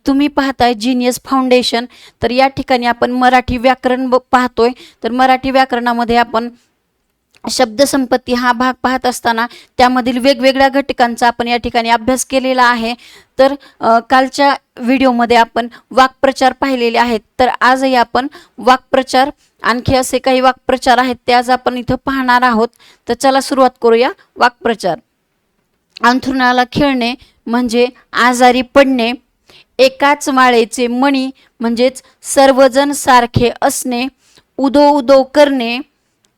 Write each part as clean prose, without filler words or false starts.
तुम्ही पाहताय genius foundation. तर या ठिकाणी आपण मराठी व्याकरण पाहतोय। तर मराठी व्याकरणामध्ये आपण शब्दसंपत्ती हा भाग पाहत असताना त्यामधील वेगवेगळ्या घटकांचा आपण या ठिकाणी अभ्यास केलेला आहे। तर कालच्या व्हिडिओमध्ये आपण वाक्प्रचार पाहिलेले आहेत। तर आजही आपण वाक्प्रचार, आणखी असे काही वाक्प्रचार आहेत ते आज आपण इथं पाहणार आहोत। तर चला सुरुवात करूया। वाक्प्रचार: अंथरुणाला खेळणे म्हणजे आजारी पडणे, एकाच माळेचे मणी म्हणजेच सर्वजण सारखे असणे, उदो उदो करणे,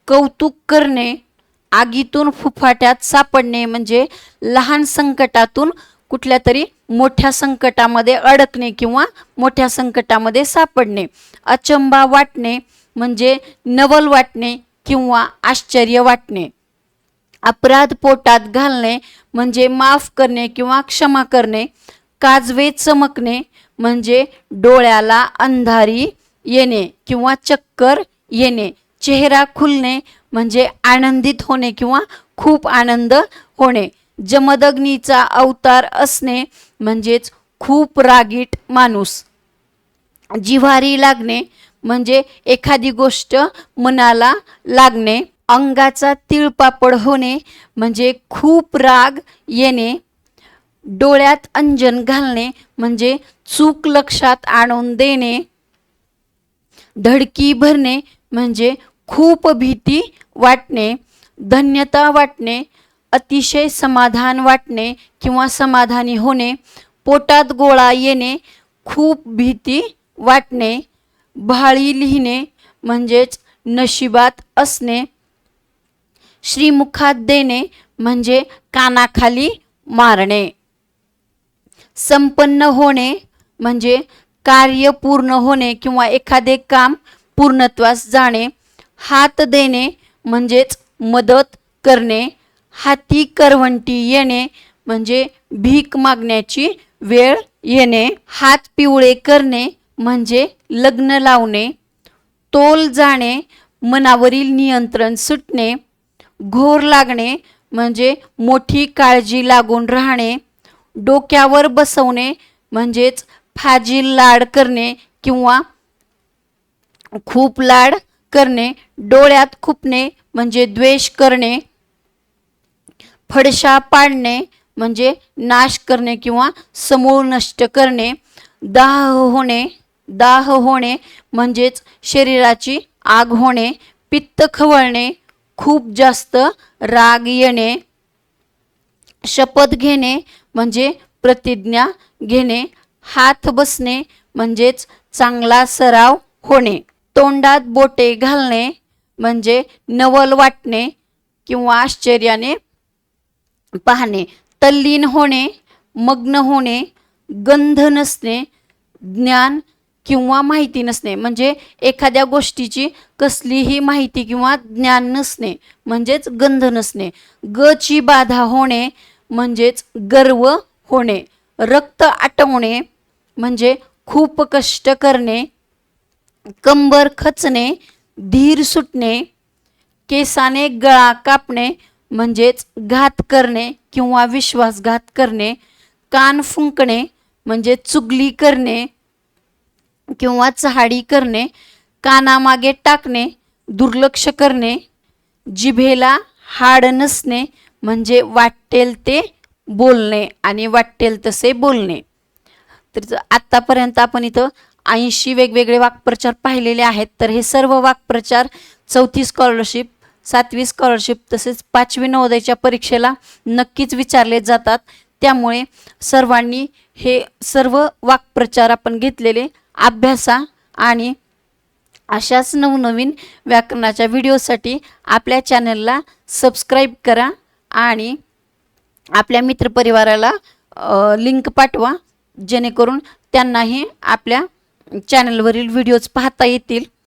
कौतुक करणे, आगीतून फुफाट्यात सापडणे म्हणजे लहान संकटातून कुठल्या तरी मोठ्या संकटामध्ये अडकणे किंवा मोठ्या संकटामध्ये सापडणे, अचंबा वाटणे म्हणजे नवल वाटणे किंवा आश्चर्य वाटणे, अपराध पोटात घालणे म्हणजे माफ करणे किंवा क्षमा करणे, काजवे चमकणे म्हणजे डोळ्याला अंधारी येणे किंवा चक्कर येणे, चेहरा खुलणे म्हणजे आनंदित होणे किंवा खूप आनंद होणे, जमदग्नीचा अवतार असणे म्हणजेच खूप रागीट माणूस, जिव्हारी लागणे म्हणजे एखादी गोष्ट मनाला लागणे, अंगाचा तिळपापड होणे म्हणजे खूप राग येणे, डोळ्यात अंजन घालणे म्हणजे चूक लक्षात आणून देणे, धडकी भरणे म्हणजे खूप भीती वाटणे, धन्यता वाटणे अतिशय समाधान वाटणे किंवा समाधानी होणे, पोटात गोळा येणे खूप भीती वाटणे, भाळी लिहिणे म्हणजेच नशिबात असणे, श्रीमुखात देणे म्हणजे कानाखाली मारणे, संपन्न होणे म्हणजे कार्य पूर्ण होणे किंवा एखादे काम पूर्णत्वास जाणे, हात देणे म्हणजेच मदत करणे, हाती करवंटी येणे म्हणजे भीक मागण्याची वेळ येणे, हात पिवळे करणे म्हणजे लग्न लावणे, तोल जाणे मनावरील नियंत्रण सुटणे, घोर लागणे म्हणजे मोठी काळजी लागून राहणे, डोक्यावर बसवणे म्हणजेच फाजील लाड करणे किंवा खूप लाड करणे, डोळ्यात खुपणे म्हणजे द्वेष करणे, फडशा पाडणे म्हणजे नाश करणे किंवा समूळ नष्ट करणे, दाह होणे म्हणजेच शरीराची आग होणे, पित्त खवळणे खूप जास्त राग येणे, शपथ घेणे म्हणजे प्रतिज्ञा घेणे, हात बसणे म्हणजेच चांगला सराव होणे, तोंडात बोटे घालणे म्हणजे नवल वाटणे किंवा आश्चर्याने पाहणे, तल्लीन होणे, मग्न होणे, गंध नसणे, ज्ञान किंवा माहिती नसणे म्हणजे एखाद्या गोष्टीची कसलीही माहिती किंवा ज्ञान नसणे म्हणजेच गंध नसणे, गची बाधा होणे म्हणजेच गर्व होणे, रक्त आटवणे म्हणजे खूप कष्ट करणे, कंबर खचणे, धीर सुटणे, केसाने गळा कापणे म्हणजेच घात करणे किंवा विश्वासघात करणे, कान फुंकणे म्हणजे चुगली करणे किंवा चहाडी करणे, कानामागे टाकणे दुर्लक्ष करणे, जिभेला हाड नसणे म्हणजे वाटेल ते बोलणे आणि वाटेल तसे बोलणे। तर आतापर्यंत आपण इथं 80 वेगवेगळे वाक्प्रचार पाहिलेले आहेत। तर हे सर्व वाक्प्रचार 4थी स्कॉलरशिप, 7वी स्कॉलरशिप तसेच 5वी नवोदयच्या परीक्षेला नक्कीच विचारले जातात। त्यामुळे सर्वांनी हे सर्व वाक्प्रचार आपण घेतलेले अभ्यासा आणि अशाच नवनवीन व्याकरणाच्या व्हिडिओसाठी आपल्या चॅनलला सबस्क्राईब करा आणि आपल्या मित्रपरिवाराला लिंक पाठवा, जेणेकरून त्यांनाही आपल्या चॅनलवरील व्हिडिओज पाहता येतील।